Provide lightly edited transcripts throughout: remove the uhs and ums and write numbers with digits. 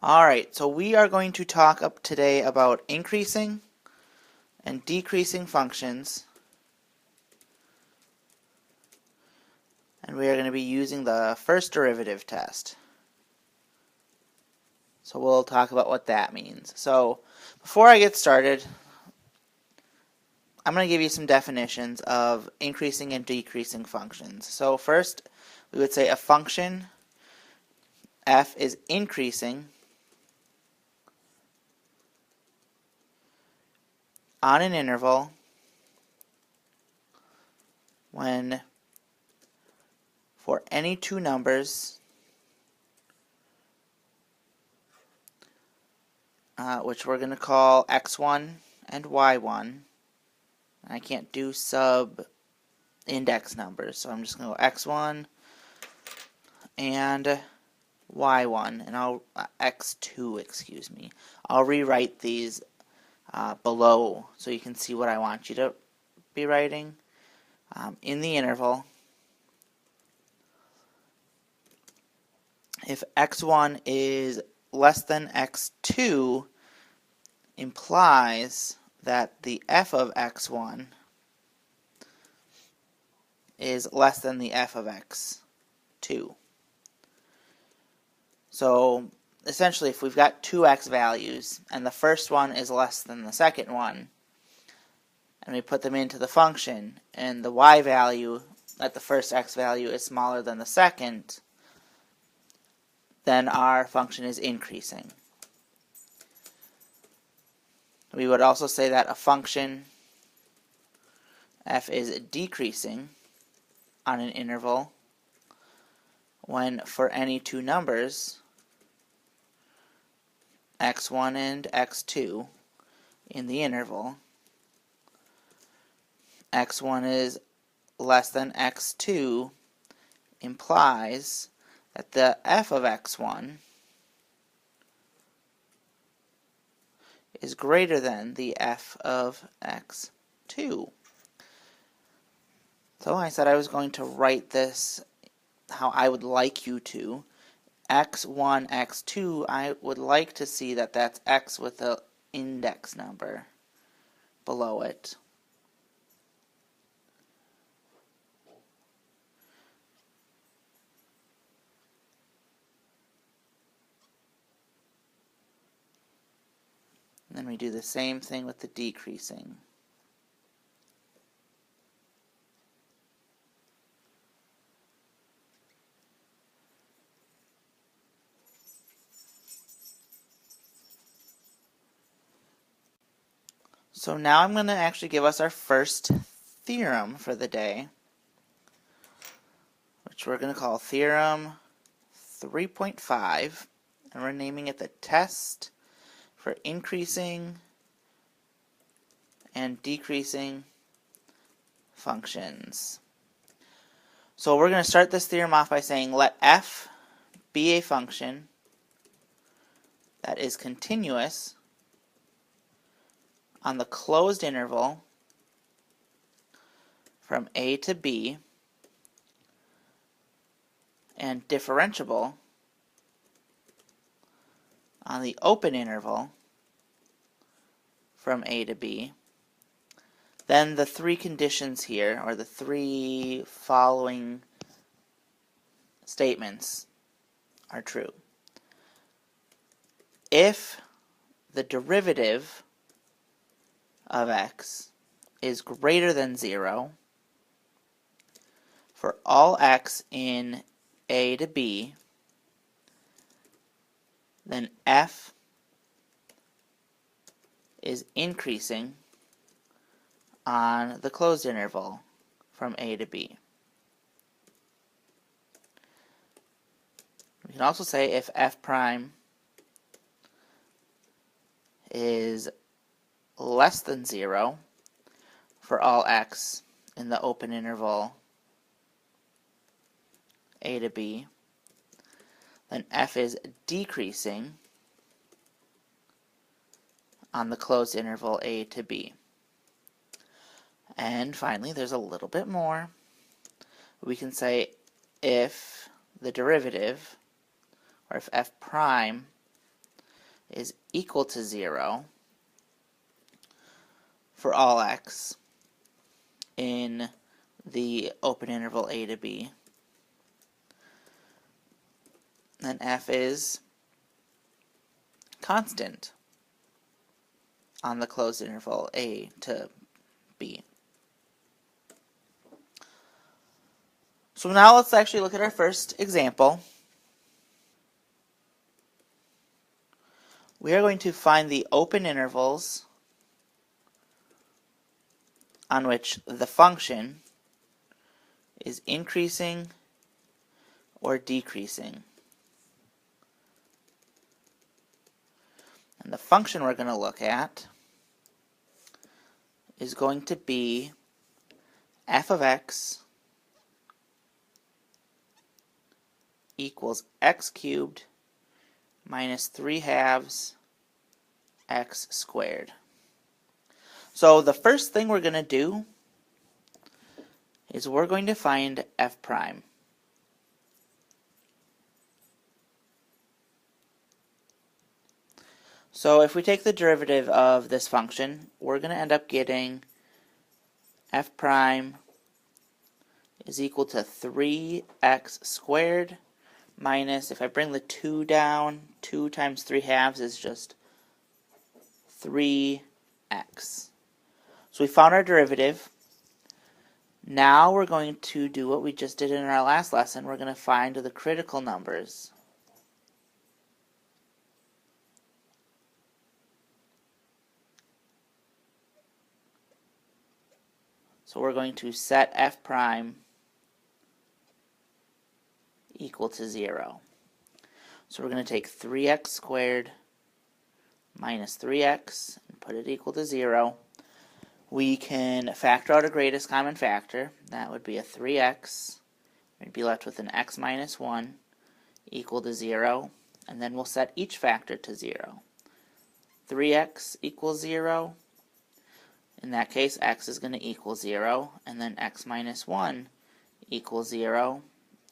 Alright, so we are going to talk up today about increasing and decreasing functions, and we are going to be using the first derivative test. So we'll talk about what that means. So before I get started, I'm going to give you some definitions of increasing and decreasing functions. So first, we would say a function f is increasing on an interval when for any two numbers which we're going to call x1 and y1. I can't do sub-index numbers, so I'm just going to go x1 and y1, and x2, excuse me. I'll rewrite these below so you can see what I want you to be writing. In the interval, if x1 is less than x2, implies that the f of x1 is less than the f of x2. So essentially, if we've got two x values and the first one is less than the second one, and we put them into the function, and the y value at the first x value is smaller than the second, then our function is increasing. We would also say that a function f is decreasing on an interval when for any two numbers, x1 and x2, in the interval, x1 is less than x2 implies that the f of x1 is greater than the f of x2. So I said I was going to write this how I would like you to. x1, x2, I would like to see that that's x with an index number below it. And then we do the same thing with the decreasing. So now I'm going to actually give us our first theorem for the day, which we're going to call Theorem 3.5, and we're naming it the test for increasing and decreasing functions. So we're going to start this theorem off by saying let f be a function that is continuous on the closed interval from a to b and differentiable on the open interval from a to b. Then the three conditions here, or the three following statements, are true. If the derivative of x is greater than 0 for all x in a to b, then f is increasing on the closed interval from a to b. We can also say if f prime is less than 0 for all x in the open interval a to b, then f is decreasing on the closed interval a to b. And finally, there's a little bit more. We can say if the derivative, or if f prime is equal to 0 for all x in the open interval a to b. Then f is constant on the closed interval a to b. So now let's actually look at our first example. We are going to find the open intervals on which the function is increasing or decreasing. And the function we're going to look at is going to be f of x equals x cubed minus 3/2 x squared. So the first thing we're going to do is we're going to find f prime. So if we take the derivative of this function, we're going to end up getting f prime is equal to 3x squared minus, if I bring the 2 down, 2 times 3/2 is just 3x. So we found our derivative. Now we're going to do what we just did in our last lesson. We're going to find the critical numbers. So we're going to set f prime equal to 0. So we're going to take 3x squared minus 3x and put it equal to 0. We can factor out a greatest common factor. That would be a 3x. We'd be left with an x minus 1 equal to 0. And then we'll set each factor to 0. 3x equals 0. In that case, x is going to equal 0. And then x minus 1 equals 0.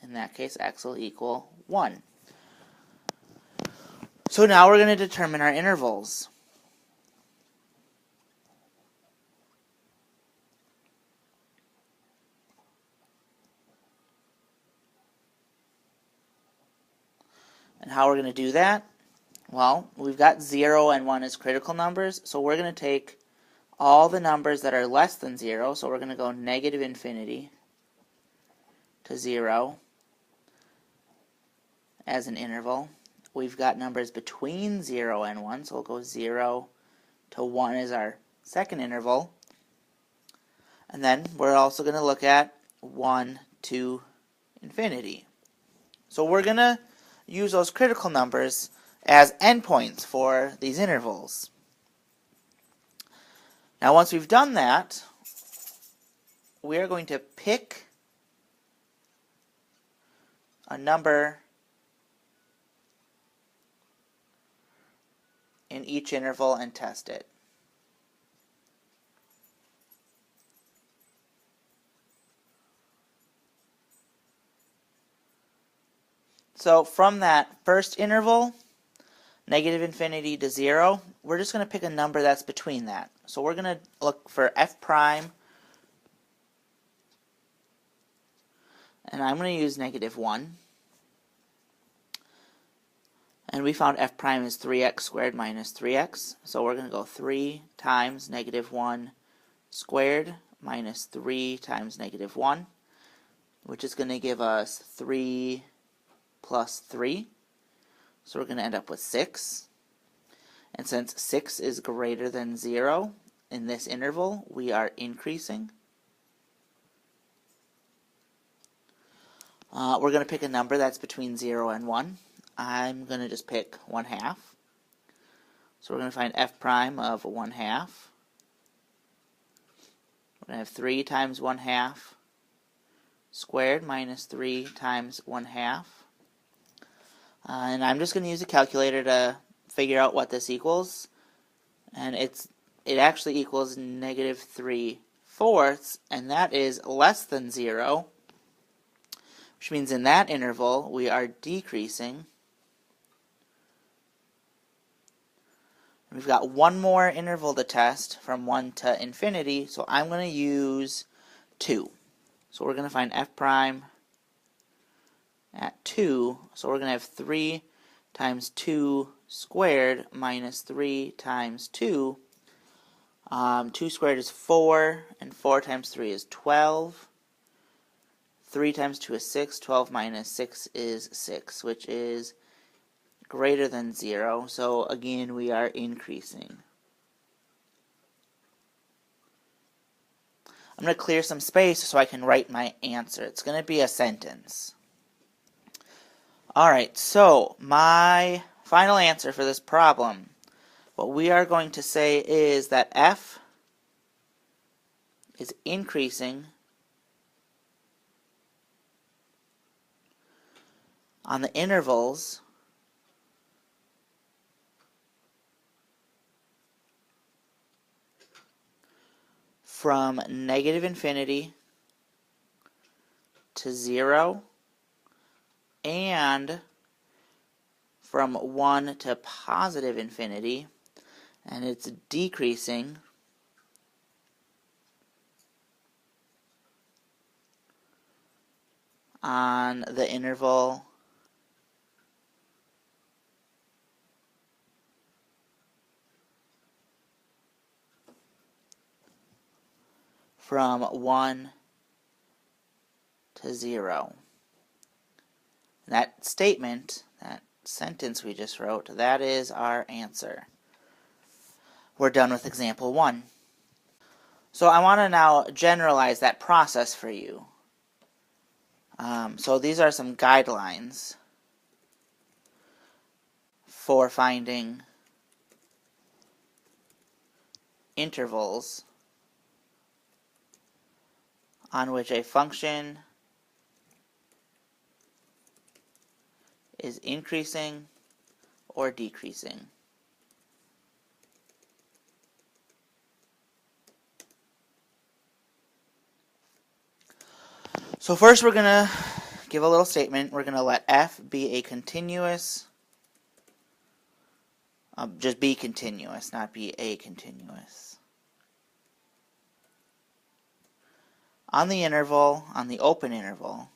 In that case, x will equal 1. So now we're going to determine our intervals. And how we're going to do that? Well, we've got 0 and 1 as critical numbers, so we're going to take all the numbers that are less than 0, so we're going to go negative infinity to 0 as an interval. We've got numbers between 0 and 1, so we'll go 0 to 1 as our second interval. And then we're also going to look at 1 to infinity. So we're going to use those critical numbers as endpoints for these intervals. Now once we've done that, we are going to pick a number in each interval and test it. So from that first interval, negative infinity to 0, we're just going to pick a number that's between that. So we're going to look for f prime, and I'm going to use negative 1. And we found f prime is 3x squared minus 3x. So we're going to go 3 times negative 1 squared minus 3 times negative 1, which is going to give us 3 plus 3. So we're going to end up with 6. And since 6 is greater than 0 in this interval, we are increasing. We're going to pick a number that's between 0 and 1. I'm going to just pick 1/2. So we're going to find f prime of 1/2. We're going to have 3 times 1/2 squared minus 3 times 1/2. And I'm just going to use a calculator to figure out what this equals. And it actually equals negative 3/4, and that is less than 0, which means in that interval we are decreasing. We've got one more interval to test from 1 to infinity, so I'm going to use 2. So we're going to find f prime at 2. So we're going to have 3 times 2 squared minus 3 times 2. 2 squared is 4, and 4 times 3 is 12. 3 times 2 is 6. 12 minus 6 is 6, which is greater than 0. So again, we are increasing. I'm going to clear some space so I can write my answer. It's going to be a sentence. Alright, so my final answer for this problem, what we are going to say is that f is increasing on the intervals from negative infinity to 0 and from 1 to positive infinity, and it's decreasing on the interval from 1 to 0. That statement, that sentence we just wrote, that is our answer. We're done with example 1. So I want to now generalize that process for you. So these are some guidelines for finding intervals on which a function is increasing or decreasing. So first we're going to give a little statement. We're going to let f be a continuous, just be continuous, not be a continuous. On the interval, on the open interval,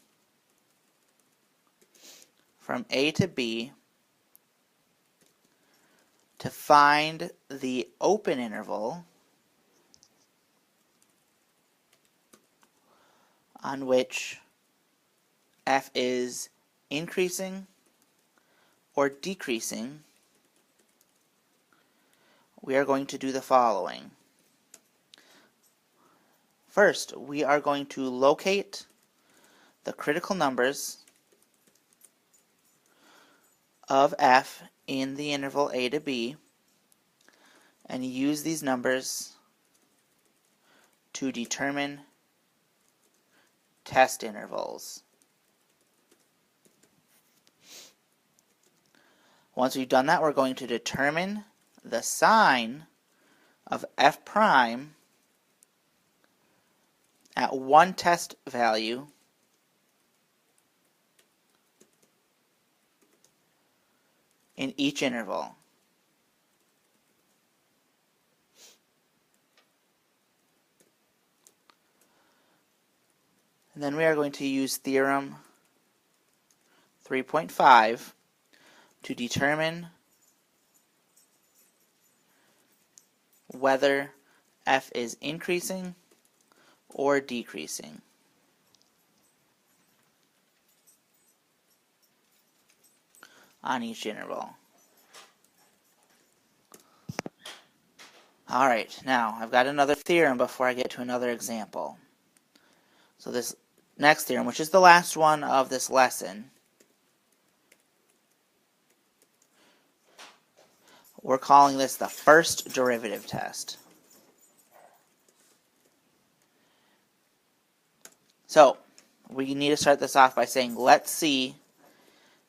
from a to b, to find the open interval on which f is increasing or decreasing, we are going to do the following. First, we are going to locate the critical numbers of f in the interval a to b and use these numbers to determine test intervals. Once we've done that, we're going to determine the sign of f prime at one test value in each interval. And then we are going to use theorem 3.5 to determine whether f is increasing or decreasing. On each interval. Alright, now I've got another theorem before I get to another example. So this next theorem, which is the last one of this lesson, we're calling this the first derivative test. So we need to start this off by saying let C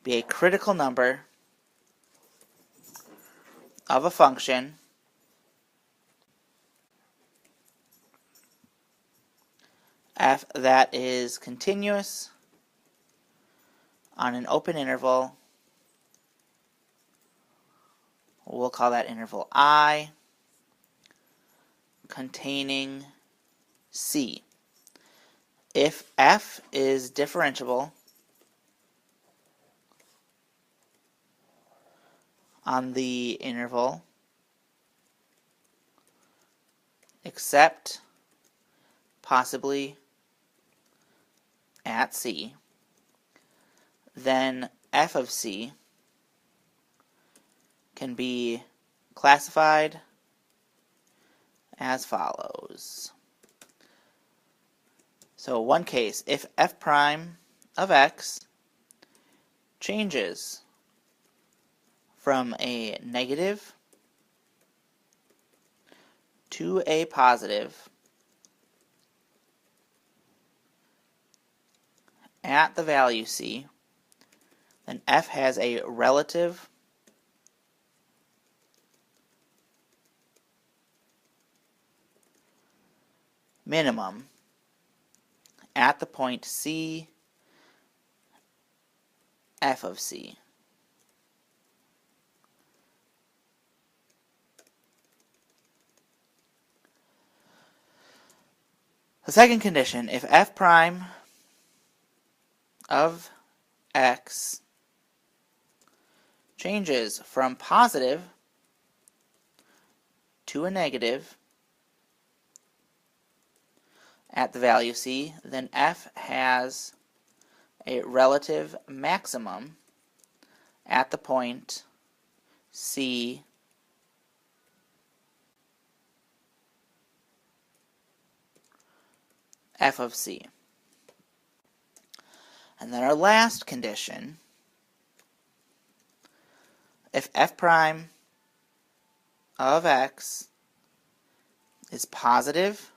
be a critical number of a function f that is continuous on an open interval We'll call that interval I, containing C. If f is differentiable on the interval except possibly at C, then f of C can be classified as follows. So one case, if f prime of x changes from a negative to a positive at the value C, then f has a relative minimum at the point C, f of C. The second condition, if f prime of x changes from positive to a negative at the value C, then f has a relative maximum at the point C, f of C. And then our last condition, if f prime of x is positive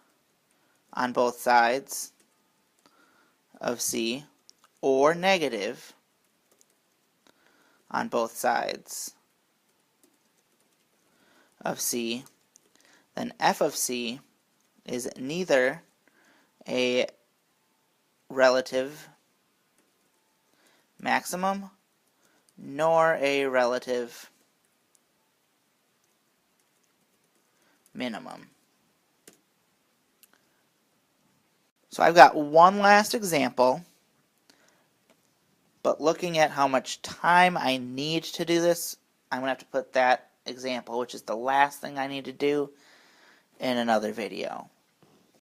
on both sides of C or negative on both sides of C, then f of C is neither a relative maximum nor a relative minimum. So I've got one last example, but looking at how much time I need to do this, I'm going to have to put that example, which is the last thing I need to do, in another video.